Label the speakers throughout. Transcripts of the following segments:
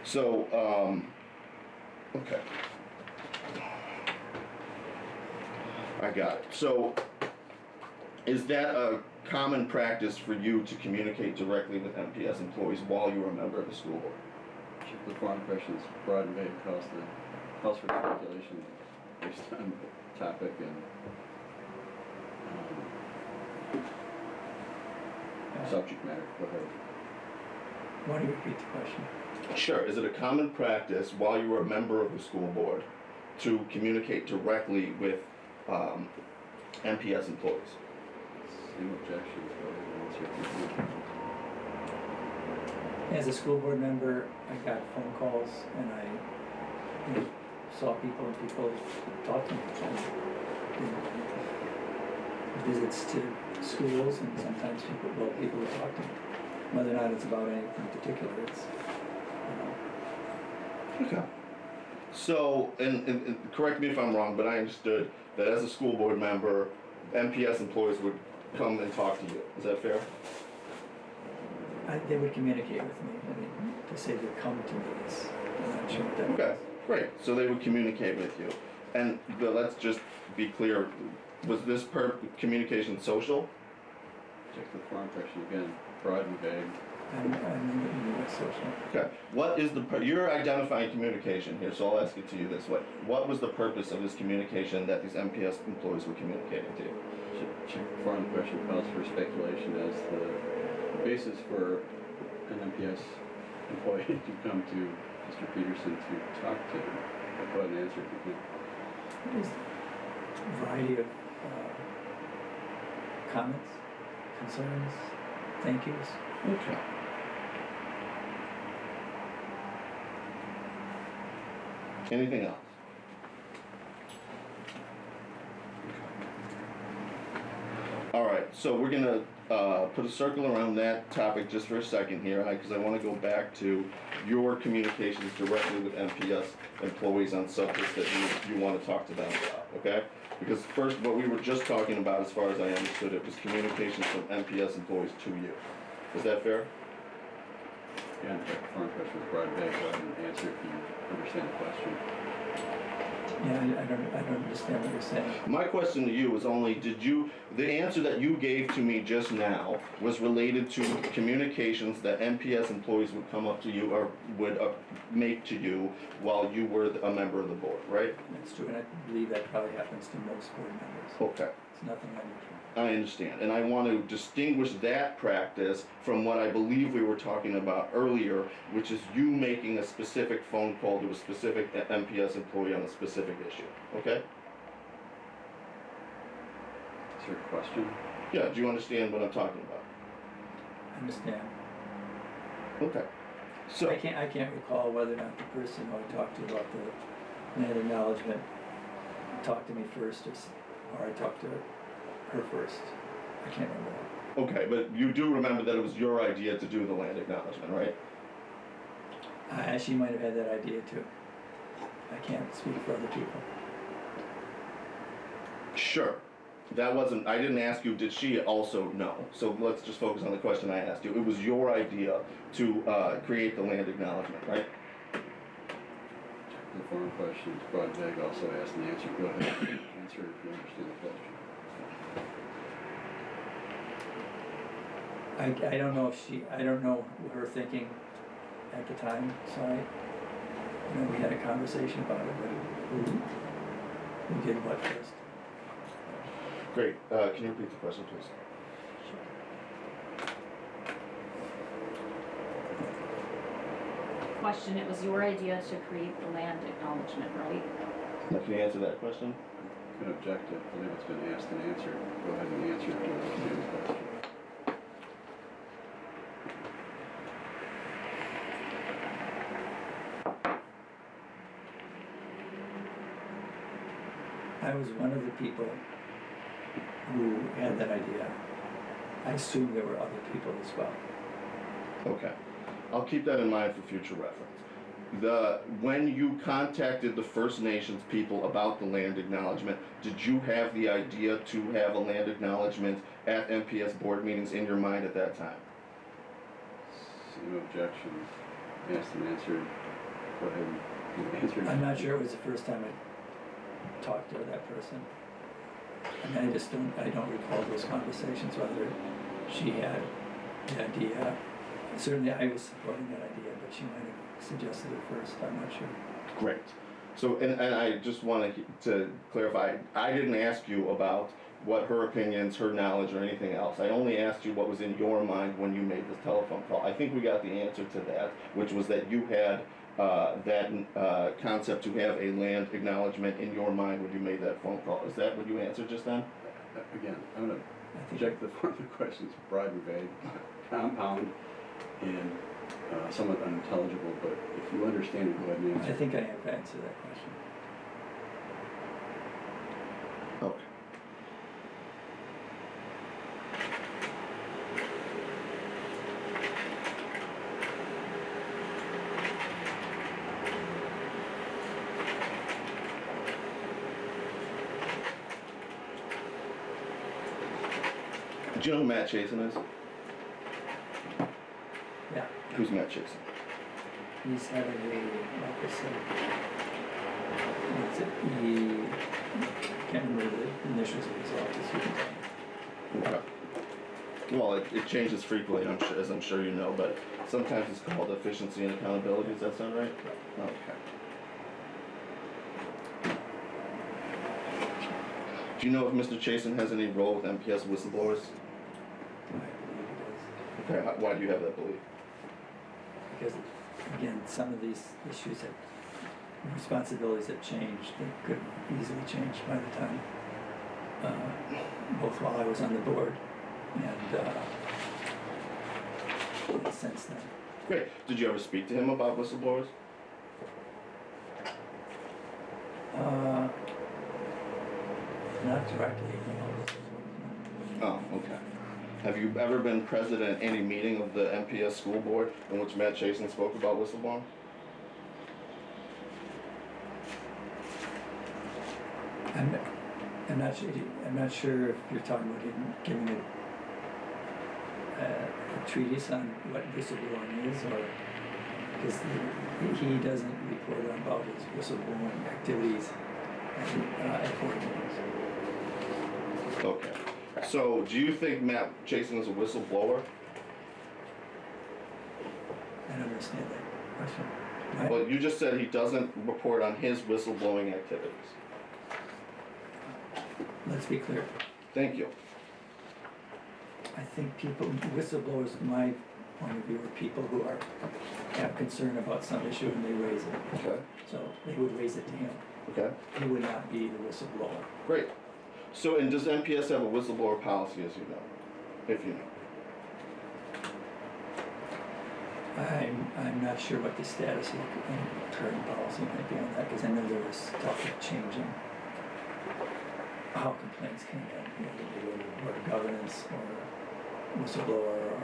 Speaker 1: So, okay. I got it. So, is that a common practice for you to communicate directly with MPS employees while you're a member of the school board?
Speaker 2: The foreign questions broad and vague calls for speculation based on topic and subject matter. Go ahead.
Speaker 3: Want to repeat the question?
Speaker 1: Sure. Is it a common practice while you were a member of the school board to communicate directly with MPS employees?
Speaker 2: Same objections. Go ahead and answer.
Speaker 3: As a school board member, I got phone calls and I saw people and people talked to me. And visits to schools and sometimes people would talk to me. Whether or not it's about anything particular, it's,
Speaker 1: Okay. So, and correct me if I'm wrong, but I understood that as a school board member, MPS employees would come and talk to you. Is that fair?
Speaker 3: they would communicate with me. I mean, to say they come to me is, I'm not sure what that means.
Speaker 1: Okay, great. So they would communicate with you. And let's just be clear, was this communication social?
Speaker 2: Check the foreign question again, broad and vague.
Speaker 3: I'm in the social.
Speaker 1: Okay. What is you're identifying communication here, so I'll ask it to you this way. What was the purpose of this communication that these MPS employees were communicating to you?
Speaker 2: Check the foreign question calls for speculation as the basis for an MPS employee to come to Mr. Peterson to talk to him. Go ahead and answer if you can.
Speaker 3: There's a variety of comments, concerns, thank yous.
Speaker 1: Okay. Anything else? All right, so we're gonna put a circle around that topic just for a second here, because I want to go back to your communications directly with MPS employees on subjects that you want to talk to them about, okay? Because first, what we were just talking about, as far as I understood it, was communications from MPS employees to you. Is that fair?
Speaker 2: Again, check the foreign question with broad and vague. Go ahead and answer if you understand the question.
Speaker 3: Yeah, I don't understand what you're saying.
Speaker 1: My question to you is only, the answer that you gave to me just now was related to communications that MPS employees would come up to you or would make to you while you were a member of the board, right?
Speaker 3: That's true, and I believe that probably happens to most board members.
Speaker 1: Okay.
Speaker 3: It's nothing unusual.
Speaker 1: I understand, and I want to distinguish that practice from what I believe we were talking about earlier, which is you making a specific phone call to a specific MPS employee on a specific issue, okay?
Speaker 2: Is there a question?
Speaker 1: Yeah, do you understand what I'm talking about?
Speaker 3: I understand.
Speaker 1: Okay. So,
Speaker 3: I can't recall whether or not the person who I talked to about the land acknowledgement talked to me first or I talked to her first. I can't remember that.
Speaker 1: okay, but you do remember that it was your idea to do the land acknowledgement, right?
Speaker 3: She might have had that idea too. I can't speak for other people.
Speaker 1: Sure. I didn't ask you, did she also know? So let's just focus on the question I asked you. It was your idea to create the land acknowledgement, right?
Speaker 2: The foreign questions, broad and vague, also asked and answered. Go ahead and answer if you understand the question.
Speaker 3: I don't know I don't know her thinking at the time, so we had a conversation about it, but we did what first.
Speaker 1: Great. Can you repeat the question, please?
Speaker 4: Question, it was your idea to create the land acknowledgement, right?
Speaker 1: Now, can you answer that question?
Speaker 2: You can object it. I believe it's been asked and answered. Go ahead and answer if you understand the question.
Speaker 3: I was one of the people who had that idea. I assume there were other people as well.
Speaker 1: Okay. I'll keep that in mind for future reference. When you contacted the First Nations people about the land acknowledgement, did you have the idea to have a land acknowledgement at MPS board meetings in your mind at that time?
Speaker 2: Same objections. Asked and answered. go ahead and answer.
Speaker 3: I'm not sure it was the first time I talked to that person. I mean, I don't recall those conversations, whether she had the idea. Certainly I was supporting that idea, but she might have suggested it first, I'm not sure.
Speaker 1: Great. So, and I just wanted to clarify, I didn't ask you about what her opinions, her knowledge, or anything else. I only asked you what was in your mind when you made this telephone call. I think we got the answer to that, which was that you had that concept to have a land acknowledgement in your mind when you made that phone call. Is that what you answered just then?
Speaker 2: Again, I'm going to check the form of the questions, broad and vague, compound, and somewhat unintelligible, but if you understand it, go ahead and answer.
Speaker 3: I think I have answered that question.
Speaker 1: Okay. Do you know who Matt Chasen is?
Speaker 3: Yeah.
Speaker 1: Who's Matt Chasen?
Speaker 3: He's having a office what's it? He can't remember the initials of his office.
Speaker 1: Okay. Well, it changes frequently, as I'm sure you know, but sometimes it's called efficiency and accountability. Does that sound right? Okay. Do you know if Mr. Chasen has any role with MPS whistleblowers?
Speaker 3: I believe it is.
Speaker 1: Okay. Why do you have that belief?
Speaker 3: Because, again, some of these issues have, responsibilities have changed, that could easily change by the time, both while I was on the board and since then.
Speaker 1: Great. Did you ever speak to him about whistleblowers?
Speaker 3: Not directly, no.
Speaker 1: Oh, okay. Have you ever been present at any meeting of the MPS school board in which Matt Chasen spoke about whistleblowing?
Speaker 3: I'm not sure if you're talking about him giving a treatise on what whistleblowing is, or because he doesn't report on about his whistleblowing activities at board meetings.
Speaker 1: Okay. So, do you think Matt Chasen is a whistleblower?
Speaker 3: I don't understand that question. Right?
Speaker 1: Well, you just said he doesn't report on his whistleblowing activities.
Speaker 3: Let's be clear.
Speaker 1: Thank you.
Speaker 3: I think whistleblowers, in my point of view, are people who have concern about some issue and they raise it.
Speaker 1: Okay.
Speaker 3: So they would raise it to him.
Speaker 1: Okay.
Speaker 3: He would not be the whistleblower.
Speaker 1: Great. So, and does MPS have a whistleblower policy, as you know? If you know.
Speaker 3: I'm not sure what the status of the current policy might be on that, because I know there was talk of changing how complaints came in, whether they go to board of governance or whistleblower or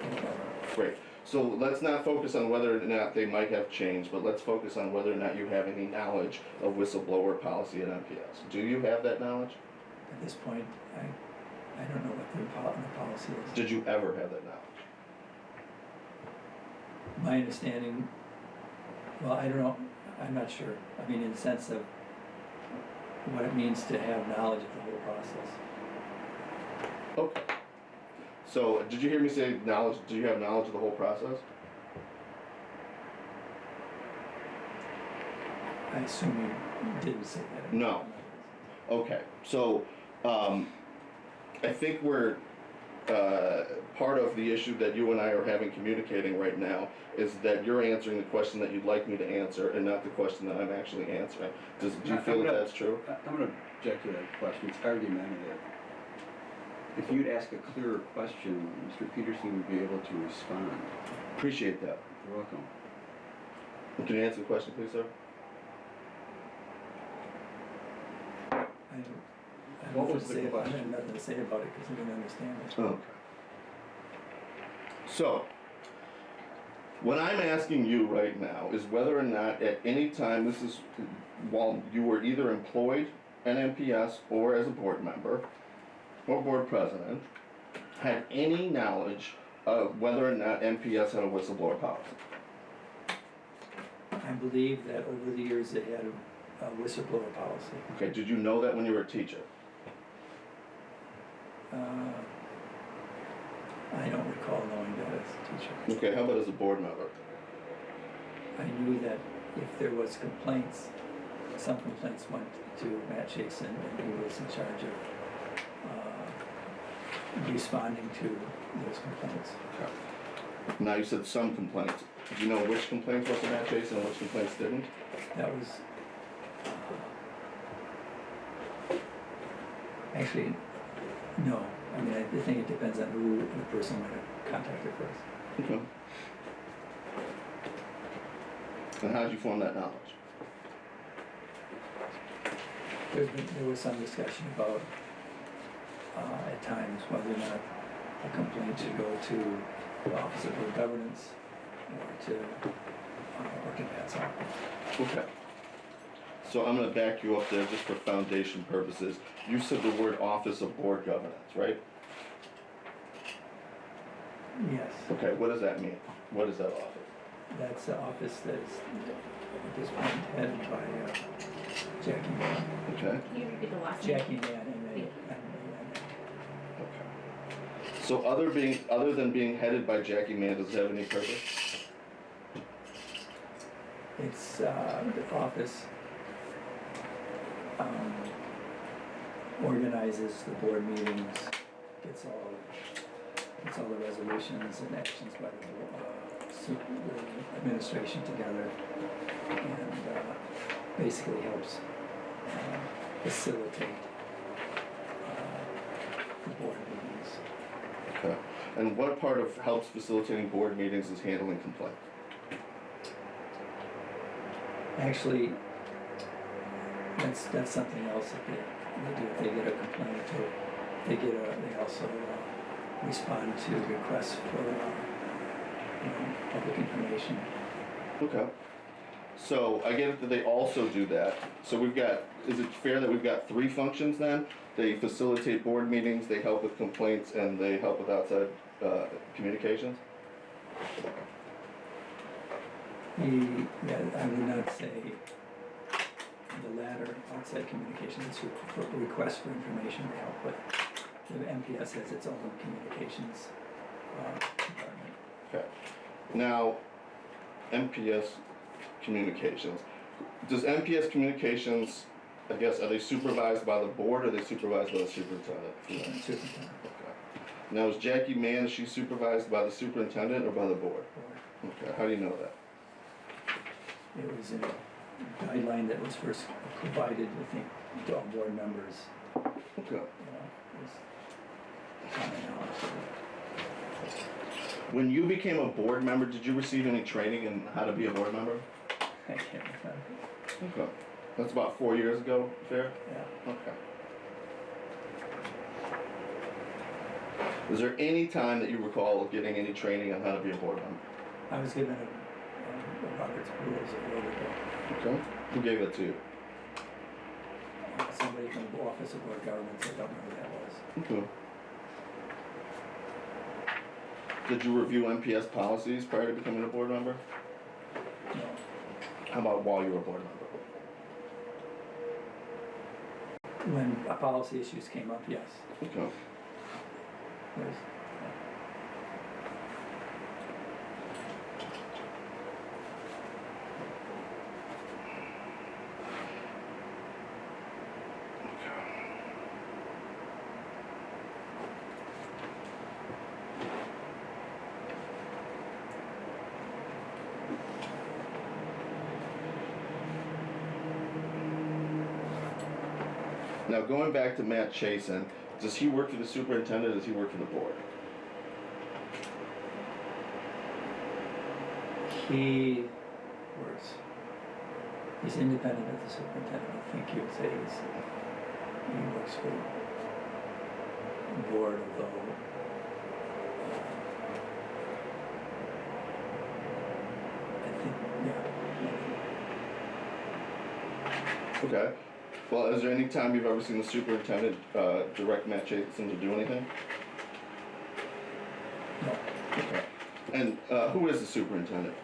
Speaker 3: whatever.
Speaker 1: Great. So let's not focus on whether or not they might have changed, but let's focus on whether or not you have any knowledge of whistleblower policy at MPS. Do you have that knowledge?
Speaker 3: At this point, I don't know what the policy is.
Speaker 1: Did you ever have that knowledge?
Speaker 3: My understanding, well, I don't know, I'm not sure. I mean, in the sense of what it means to have knowledge of the whole process.
Speaker 1: Okay. So, did you hear me say knowledge? Do you have knowledge of the whole process?
Speaker 3: I assume you didn't say that.
Speaker 1: No. Okay. So, I think we're part of the issue that you and I are having communicating right now is that you're answering the question that you'd like me to answer and not the question that I'm actually answering. Do you feel that that's true?
Speaker 2: I'm going to object to that question. It's argumentative. If you'd ask a clearer question, Mr. Peterson would be able to respond.
Speaker 1: Appreciate that.
Speaker 2: You're welcome.
Speaker 1: Can you answer the question, please, sir?
Speaker 2: What was the
Speaker 3: I
Speaker 2: question?
Speaker 3: have nothing to say about it because I didn't understand it.
Speaker 1: Okay. So, what I'm asking you right now is whether or not at any time, this is while you were either employed at MPS or as a board member or board president, had any knowledge of whether or not MPS had a whistleblower policy.
Speaker 3: I believe that over the years they had a whistleblower policy.
Speaker 1: Okay, did you know that when you were a teacher?
Speaker 3: I don't recall knowing that as a teacher.
Speaker 1: Okay, how about as a board member?
Speaker 3: I knew that if there was complaints, some complaints went to Matt Jason, and he was in charge of responding to those complaints.
Speaker 1: Okay. Now you said some complaints. Did you know which complaints went to Matt Jason and which complaints didn't?
Speaker 3: That was, actually, no. I mean, I think it depends on who the person might have contacted first.
Speaker 1: Okay. And how did you form that knowledge?
Speaker 3: There was some discussion about, at times, whether or not a complaint should go to the Office of Good Governance or to Pat's office.
Speaker 1: Okay. So I'm going to back you up there just for foundation purposes. You said the word Office of Board Governance, right?
Speaker 3: Yes,
Speaker 1: Okay, what does that mean? What is that office?
Speaker 3: that's the office that is at this point headed by Jackie Mann.
Speaker 1: Okay.
Speaker 4: Can you repeat the last name?
Speaker 3: Jackie Mann,
Speaker 1: Okay. So other than being headed by Jackie Mann, does it have any purpose?
Speaker 3: It's the office organizes the board meetings, gets all the resolutions and actions by the administration together, and basically helps facilitate the board meetings.
Speaker 1: Okay. And what part of helps facilitating board meetings is handling complaints?
Speaker 3: Actually, that's something else that they do. If they get a complaint, or they also respond to requests for public information.
Speaker 1: Okay. So I get it that they also do that. So is it fair that we've got three functions then? They facilitate board meetings, they help with complaints, and they help with outside communications?
Speaker 3: I would not say the latter, outside communication, it's for requests for information to help with. The MPS has its own communications department.
Speaker 1: Okay. Now, MPS Communications. Does MPS Communications, I guess, are they supervised by the board or are they supervised by the superintendent?
Speaker 3: Superintendent.
Speaker 1: Okay. Now, is Jackie Mann, is she supervised by the superintendent or by the board? Okay, how do you know that?
Speaker 3: It was a guideline that was first provided, I think, to all board members.
Speaker 1: Okay.
Speaker 3: It was common knowledge.
Speaker 1: When you became a board member, did you receive any training in how to be a board member?
Speaker 3: I can't remember.
Speaker 1: Okay. That's about 4 years ago, fair?
Speaker 3: Yeah.
Speaker 1: Okay. Is there any time that you recall getting any training on how to be a board member?
Speaker 3: I was given a Robert's Rules a while ago.
Speaker 1: Okay. Who gave it to you?
Speaker 3: Somebody from the Office of Board Governance, I don't know who that was.
Speaker 1: Okay. Did you review MPS policies prior to becoming a board member?
Speaker 3: No.
Speaker 1: How about while you were a board member?
Speaker 3: When policy issues came up, yes.
Speaker 1: Okay.
Speaker 3: There's,
Speaker 1: Now, going back to Matt Chasen, does he work for the superintendent or does he work for the board?
Speaker 3: He works, he's independent of the superintendent. I think you would say he works for the board, although I think, yeah.
Speaker 1: Okay. Well, is there any time you've ever seen the superintendent direct Matt Chasen to do anything?
Speaker 3: No.
Speaker 1: Okay. And who is the superintendent?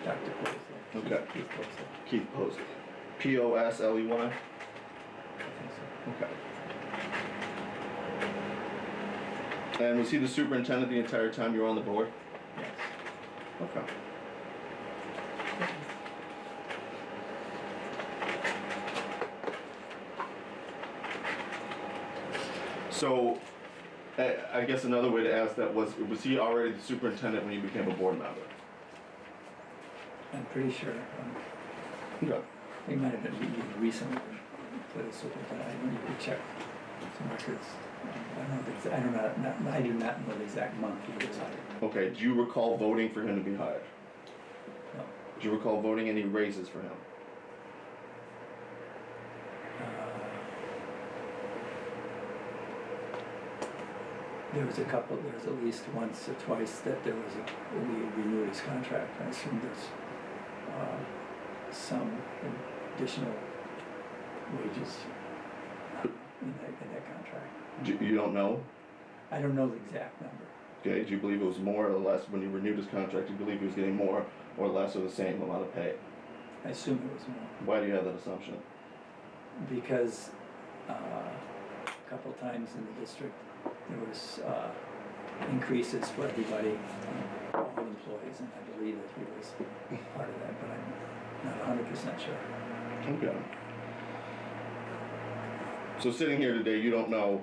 Speaker 3: Dr. Posley.
Speaker 1: Okay.
Speaker 3: Keith Posley.
Speaker 1: Keith Posley. Posley?
Speaker 3: I think so.
Speaker 1: Okay. And was he the superintendent the entire time you were on the board?
Speaker 3: Yes.
Speaker 1: Okay. So, I guess another way to ask that was he already the superintendent when you became a board member?
Speaker 3: I'm pretty sure.
Speaker 1: Okay.
Speaker 3: He might have been recently put as superintendent. I need to check some records. I do not know the exact month he was hired.
Speaker 1: Okay, do you recall voting for him to be hired?
Speaker 3: No.
Speaker 1: Do you recall voting any raises for him?
Speaker 3: There was at least once or twice that we renewed his contract. I assume there's some additional wages in that contract.
Speaker 1: You don't know?
Speaker 3: I don't know the exact number.
Speaker 1: Okay, do you believe it was more or less when you renewed his contract? Do you believe he was getting more or less or the same amount of pay?
Speaker 3: I assume it was more.
Speaker 1: Why do you have that assumption?
Speaker 3: Because a couple times in the district, there was increases for everybody, all employees, and I believe that he was part of that, but I'm not 100% sure.
Speaker 1: Okay. So sitting here today, you don't know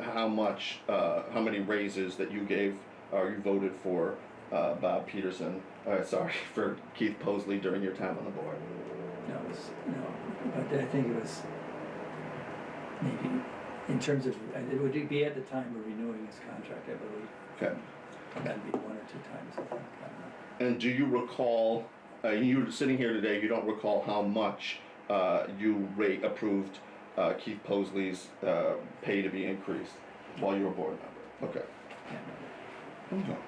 Speaker 1: how many raises that you gave or you voted for Bob Peterson, for Keith Posley during your time on the board?
Speaker 3: No, but I think it was maybe in terms of, it would be at the time of renewing his contract, I believe.
Speaker 1: Okay.
Speaker 3: That'd be 1 or 2 times, I think. I don't know.
Speaker 1: And do you recall, you sitting here today, you don't recall how much you approved Keith Posley's pay to be increased while you were board member? Okay.
Speaker 3: Yeah, no.
Speaker 1: Okay.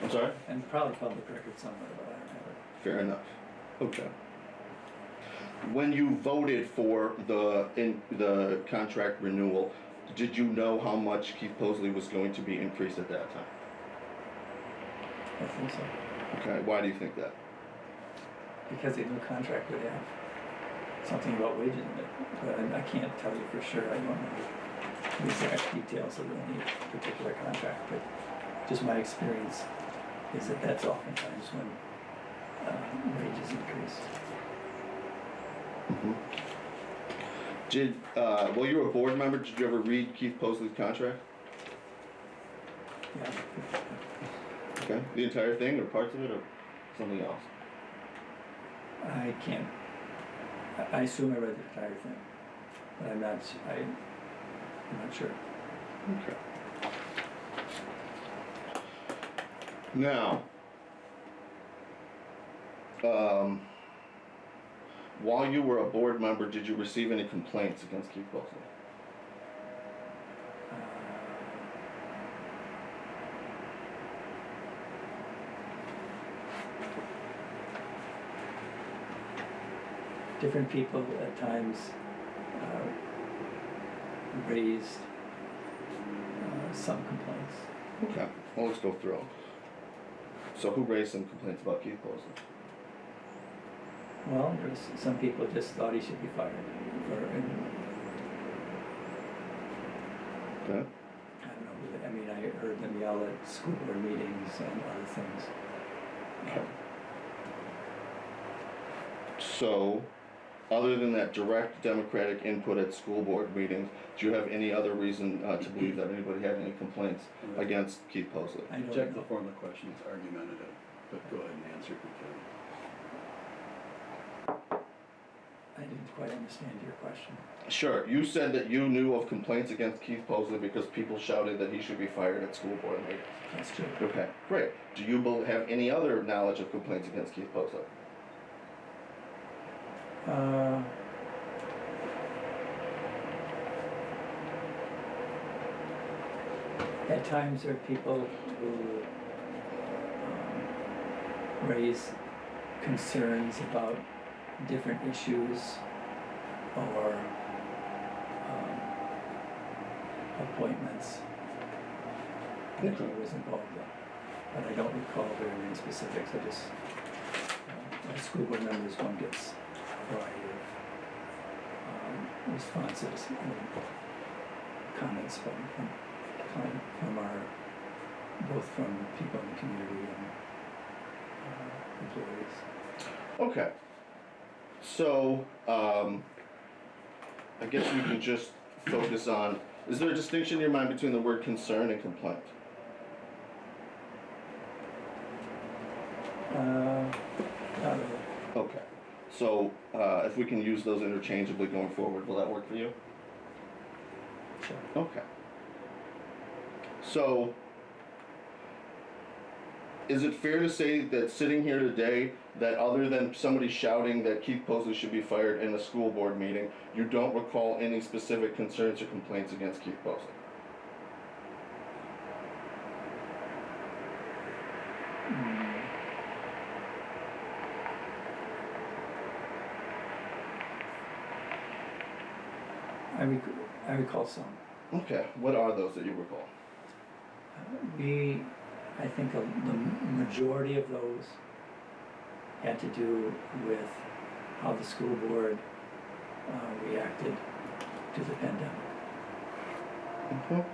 Speaker 1: I'm sorry?
Speaker 3: And probably public record somewhere, but I don't have it.
Speaker 1: Fair enough. Okay. When you voted for the contract renewal, did you know how much Keith Posley was going to be increased at that time?
Speaker 3: I think so.
Speaker 1: Okay. Why do you think that?
Speaker 3: Because the new contract would have something about wages in it, but I can't tell you for sure. I don't know the exact details of any particular contract, but just my experience is that that's oftentimes when wages increase.
Speaker 1: Mm-hmm. While you were a board member, did you ever read Keith Posley's contract?
Speaker 3: Yeah.
Speaker 1: Okay. The entire thing, or parts of it, or something else?
Speaker 3: I can't. I assume I read the entire thing, but I'm not sure.
Speaker 1: Okay. Now, while you were a board member, did you receive any complaints against Keith Posley?
Speaker 3: Different people at times raised some complaints.
Speaker 1: Okay. Well, let's go through them. So who raised some complaints about Keith Posley?
Speaker 3: Well, there's some people just thought he should be fired
Speaker 1: Okay.
Speaker 3: I don't know. I mean, I heard them yell at school board meetings and other things.
Speaker 1: Okay. So, other than that direct Democratic input at school board meetings, do you have any other reason to believe that anybody had any complaints against Keith Posley?
Speaker 3: I don't
Speaker 2: Check
Speaker 3: know.
Speaker 2: the form of the question, it's argumentative, but go ahead and answer if you can.
Speaker 3: I didn't quite understand your question.
Speaker 1: Sure. You said that you knew of complaints against Keith Posley because people shouted that he should be fired at school board meetings.
Speaker 3: That's true.
Speaker 1: Okay, great. Do you have any other knowledge of complaints against Keith Posley?
Speaker 3: At times there are people who raise concerns about different issues or appointments that he was involved in. but I don't recall very many specifics. I just, as school board members, one gets a variety of responses and comments from our, both from people in the community and employees.
Speaker 1: Okay. So, I guess we can just focus on, is there a distinction in your mind between the word concern and complaint?
Speaker 3: Not really.
Speaker 1: Okay. So, if we can use those interchangeably going forward, will that work for you?
Speaker 3: Sure.
Speaker 1: Okay. So, is it fair to say that sitting here today, that other than somebody shouting that Keith Posley should be fired in a school board meeting, you don't recall any specific concerns or complaints against Keith Posley?
Speaker 3: I recall some.
Speaker 1: Okay. What are those that you recall?
Speaker 3: I think the majority of those had to do with how the school board reacted to the pandemic.
Speaker 1: Okay.